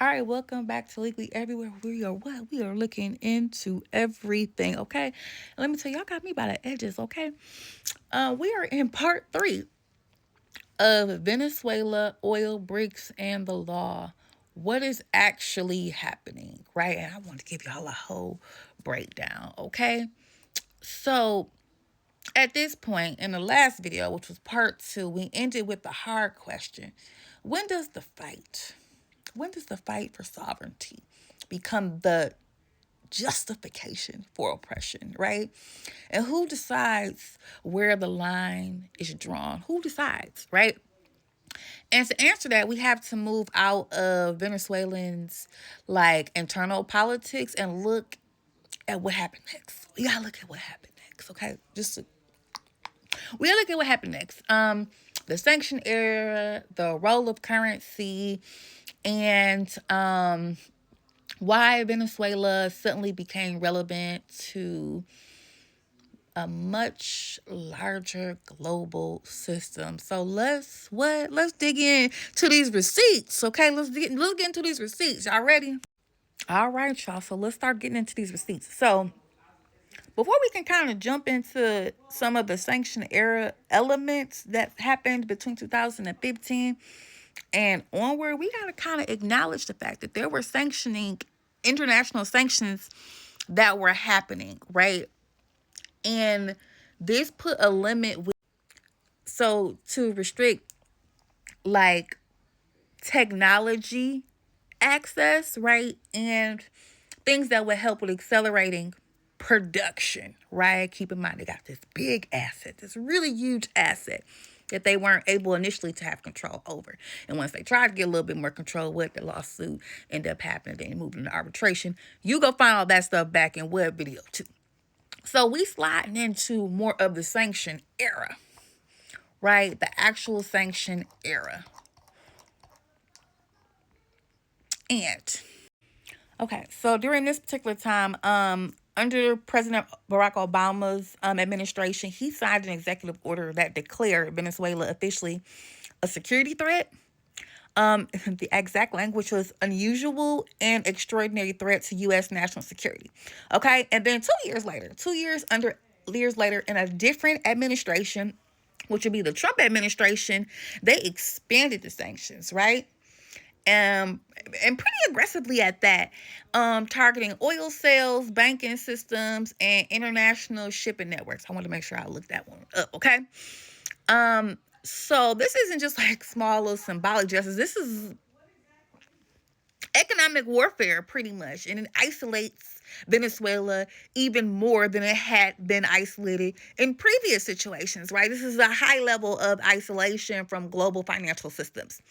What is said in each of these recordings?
All right, welcome back to Legally Everywhere. We are what? We are looking into everything, okay? And let me tell you, y'all got me by the edges, okay? We are in part 3 of Venezuela, oil, BRICS, and the law. What is actually happening, right? And I want to give y'all a whole breakdown, okay? So, at this point in the last video, which was part 2, we ended with the hard question. When does the fight for sovereignty become the justification for oppression, right? And who decides where the line is drawn? Who decides, right? And to answer that, we have to move out of Venezuelans' internal politics and look at what happened next. We gotta look at what happened next, okay? We gotta look at what happened next. The sanction era, the role of currency, and why Venezuela suddenly became relevant to a much larger global system. So let's dig into these receipts, okay? Let's get into these receipts. Y'all ready? All right, y'all. So let's start getting into these receipts. So before we can kind of jump into some of the sanction era elements that happened between 2015 and onward, we got to kind of acknowledge the fact that there were international sanctions that were happening, right? And this put a limit to restrict technology access, right? And things that would help with accelerating production, right? Keep in mind, they got this big asset, this really huge asset that they weren't able initially to have control over. And once they tried to get a little bit more control, what the lawsuit ended up happening, they moved into arbitration. You go find all that stuff back in what video too. So we sliding into more of the sanction era, right? The actual sanction era. And okay, so during this particular time, under President Barack Obama's administration, he signed an executive order that declared Venezuela officially a security threat. The exact language was unusual and extraordinary threat to U.S. national security. Okay, and then 2 years later, in a different administration, which would be the Trump administration, they expanded the sanctions, right? And pretty aggressively at that, targeting oil sales, banking systems, and international shipping networks. I want to make sure I look that one up, okay? So this isn't just small little symbolic justice. This is economic warfare, pretty much, and it isolates Venezuela even more than it had been isolated in previous situations, right? This is a high level of isolation from global financial systems.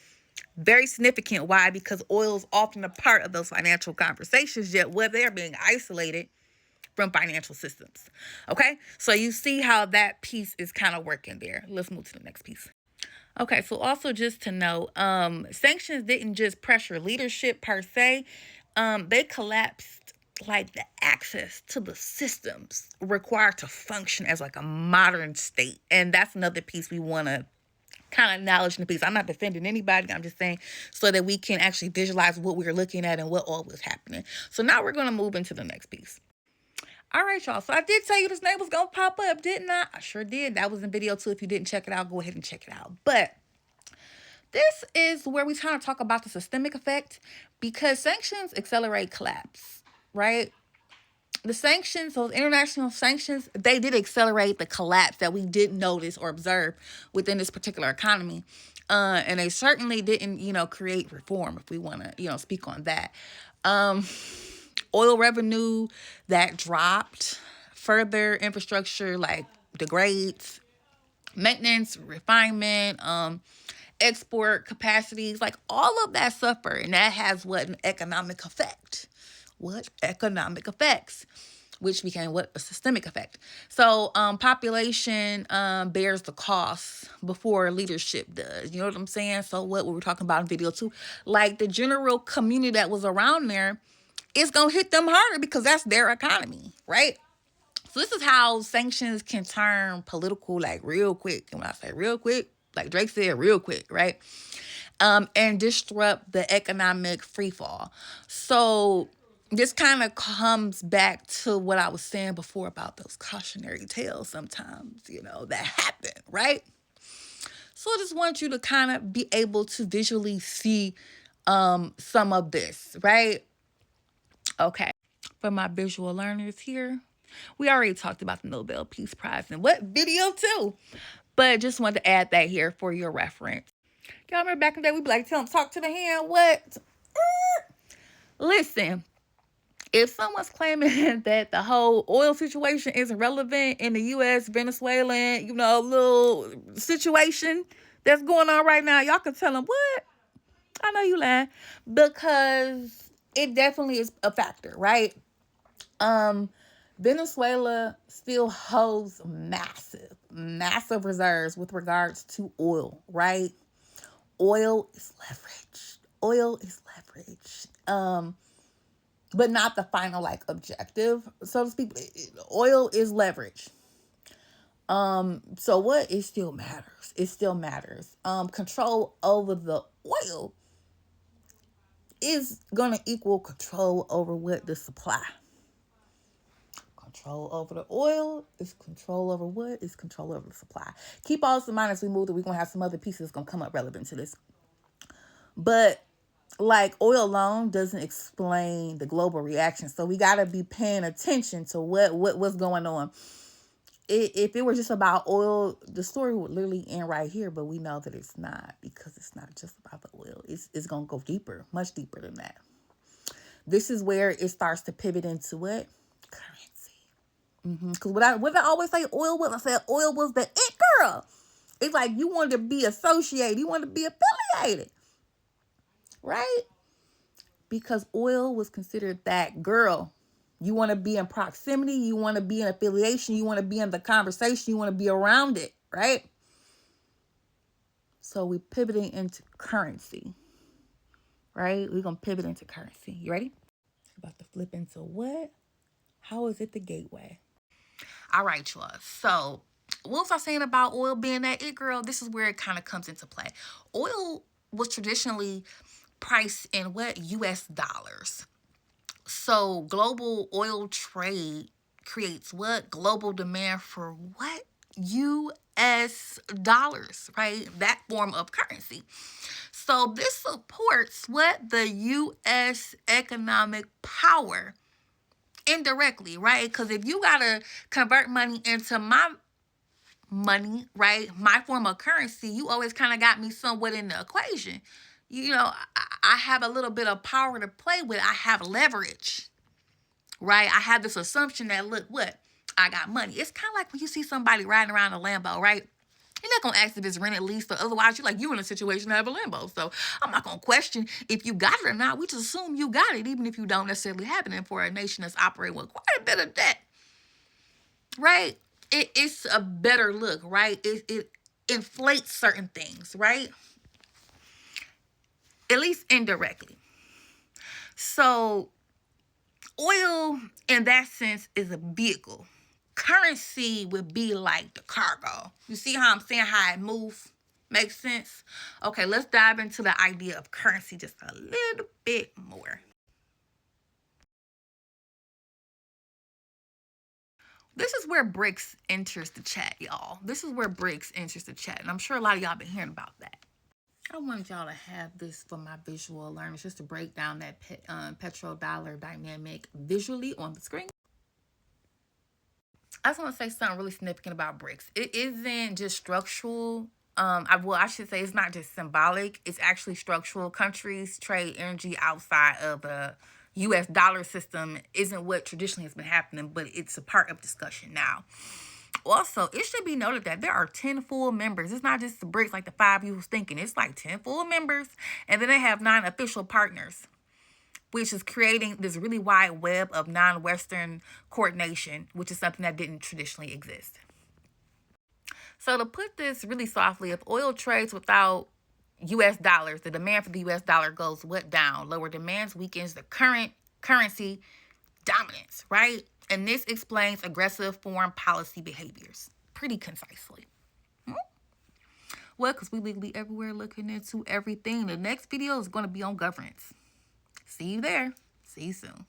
Very significant. Why? Because oil is often a part of those financial conversations, yet where they're being isolated from financial systems. Okay, so you see how that piece is kind of working there. Let's move to the next piece. Okay, so also just to know, sanctions didn't just pressure leadership per se. They collapsed the access to the systems required to function as a modern state. And that's another piece we want to kind of acknowledge in the piece. I'm not defending anybody. I'm just saying so that we can actually visualize what we're looking at and what all was happening. So now we're going to move into the next piece. All right, y'all. So I did tell you this name was going to pop up, didn't I? I sure did. That was in video 2. If you didn't check it out, go ahead and check it out. But this is where we kind of talk about the systemic effect, because sanctions accelerate collapse, right? The sanctions, those international sanctions, they did accelerate the collapse that we didn't notice or observe within this particular economy. And they certainly didn't, create reform, if we want to, speak on that. Oil revenue that dropped, further infrastructure degrades, maintenance, refinement, export capacities, all of that suffer. And that has an economic effect. What economic effects? Which became a systemic effect. So population bears the cost before leadership does. You know what I'm saying? So what we were talking about in video 2, the general community that was around there, it's going to hit them harder because that's their economy, right? So this is how sanctions can turn political real quick. And when I say real quick, like Drake said, real quick, right? and disrupt the economic freefall. So this kind of comes back to what I was saying before about those cautionary tales sometimes, that happen, right? So I just want you to kind of be able to visually see some of this, right? Okay. For my visual learners here, we already talked about the Nobel Peace Prize and what video too, but just wanted to add that here for your reference. Y'all remember back in the day, we'd be like, tell them, talk to the hand, what? Listen, if someone's claiming that the whole oil situation isn't relevant in the U.S., Venezuelan, little situation that's going on right now, y'all can tell them, what? I know you lying. Because it definitely is a factor, right? Venezuela still holds massive reserves with regards to oil, right? Oil is leverage. But not the final objective, so to speak. Oil is leverage. So what? It still matters. Control over the oil is gonna equal control over what? The supply. Control over the oil is control over what? Is control over the supply. Keep all this in mind as we move that we're gonna have some other pieces that's gonna come up relevant to this. But oil alone doesn't explain the global reaction. So we gotta be paying attention to what's going on. If it were just about oil, the story would literally end right here, but we know that it's not, because it's not just about the oil. It's gonna go deeper, much deeper than that. This is where it starts to pivot into what? Currency. Because what I always say oil was, I said oil was the it girl. It's like you wanted to be associated, you wanted to be affiliated, right? Because oil was considered that girl. You want to be in proximity, you want to be in affiliation, you want to be in the conversation, you want to be around it, right? So we're pivoting into currency, right? We're going to pivot into currency. You ready? About to flip into what? How is it the gateway? All right, y'all. So what was I saying about oil being that it girl? This is where it kind of comes into play. Oil was traditionally priced in what? US dollars. So global oil trade creates what? Global demand for what? US dollars, right? That form of currency. So this supports what? The US economic power indirectly, right? Because if you got to convert money into my money, right? My form of currency, you always kind of got me somewhat in the equation. I have a little bit of power to play with. I have leverage, right? I have this assumption that, look, what? I got money. It's kind of like when you see somebody riding around a Lambo, right? You're not going to ask if it's rented, leased, or otherwise you're in a situation to have a Lambo. So I'm not going to question if you got it or not. We just assume you got it, even if you don't necessarily have it. And for a nation that's operating with quite a bit of debt, right? It's a better look, right? It inflates certain things, right? At least indirectly. So oil, in that sense, is a vehicle. Currency would be like the cargo. You see how I'm saying how it moves? Makes sense? Okay, let's dive into the idea of currency just a little bit more. This is where BRICS enters the chat, y'all. This is where BRICS enters the chat. And I'm sure a lot of y'all been hearing about that. I want y'all to have this for my visual learners, just to break down that petrodollar dynamic visually on the screen. I just want to say something really significant about BRICS. It isn't just structural. I should say it's not just symbolic. It's actually structural. Countries trade energy outside of the U.S. dollar system isn't what traditionally has been happening, but it's a part of discussion now. Also, it should be noted that there are 10 full members. It's not just the BRICS like the 5 you was thinking. It's like 10 full members, and then they have 9 official partners, which is creating this really wide web of non-Western coordination, which is something that didn't traditionally exist. So to put this really softly, if oil trades without U.S. dollars, the demand for the U.S. dollar goes what? Down. Lower demands weakens the current currency dominance, right? And this explains aggressive foreign policy behaviors pretty concisely. What? Because we legally everywhere looking into everything. The next video is going to be on governance. See you there. See you soon.